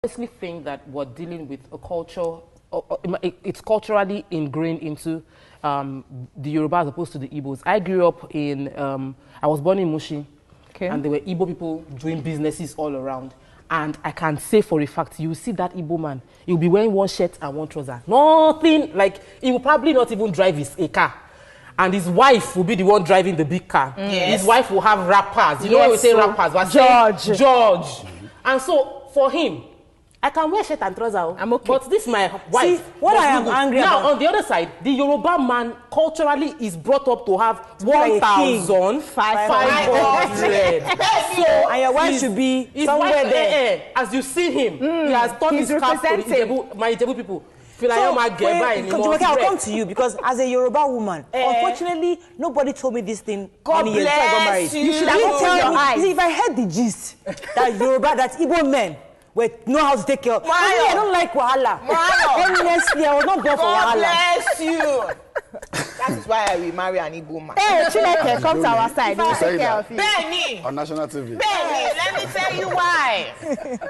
honestly think that we're dealing with a culture, it's culturally ingrained into the Yoruba as opposed to the Igbos. I grew up in, I was born in Mushi, and there were Igbo people doing businesses all around. And I can say for a fact, you see that Igbo man, he'll be wearing one shirt and one trouser. Nothing, like, he will probably not even drive a car. And his wife will be the one driving the big car. Yes. His wife will have rappers. You know when we say rappers? But George. And so, for him, I can wear shirt and trouser. I'm okay. But this my wife. See, what I am angry about. Now, on the other side, the Yoruba man culturally is brought up to have 1,500. So, and your wife should be somewhere there. As you see him, he has turned his cap to my Ijebu people. So, I'll come to you because as a Yoruba woman, unfortunately, nobody told me this thing. God bless you. You should have tell your eyes. If I heard the gist that Yoruba, that Igbo men know how to take care of. I don't like wahala. Honestly, I was not born for wahala. God bless you. That is why I will marry an Igbo man. Hey, Chineke, come to our side. We'll take care of you. Benny! On national TV. Benny, let me tell you why.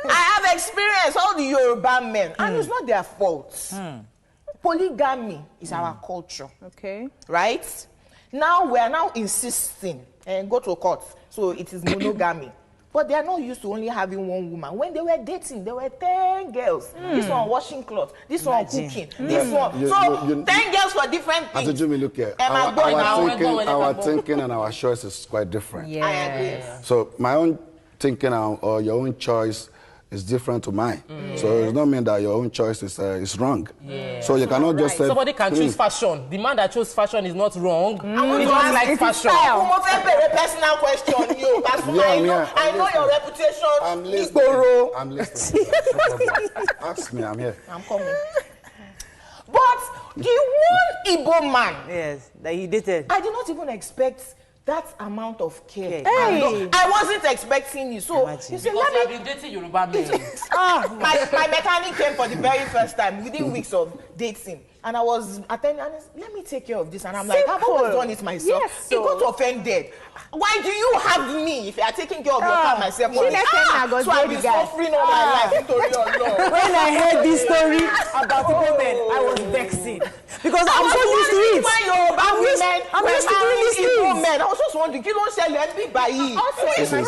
I have experienced all the Yoruba men, and it's not their fault. Polygamy is our culture. Okay. Right? Now, we are now insisting and go to court. So it is monogamy. But they are not used to only having one woman. When they were dating, there were 10 girls. This one washing clothes, this one cooking, this one. So 10 girls for different things. As look here, our thinking and our choice is quite different. Yeah. I agree. So my own thinking or your own choice is different to mine. So it does not mean that your own choice is wrong. So you cannot just say... Somebody can choose fashion. The man that chose fashion is not wrong. He just likes fashion. Personal question. I know your reputation. I'm listening. I'm listening. Ask me, I'm here. I'm coming. But the one Igbo man... Yes, that he dated. I did not even expect that amount of care. Hey. I wasn't expecting you. So you see, let me dating Yoruba men. My mechanic came for the very first time within weeks of dating. And I was attending, and let me take care of this. And I'm like, I've always done it myself. Yes, he got offended. Why do you have me if you are taking care of your car myself? So I've been suffering all my life. When I heard this story about Igbo men, I was vexing. Because I'm so used to it. I'm used to doing this thing. I was just wondering, you don't sell any by This is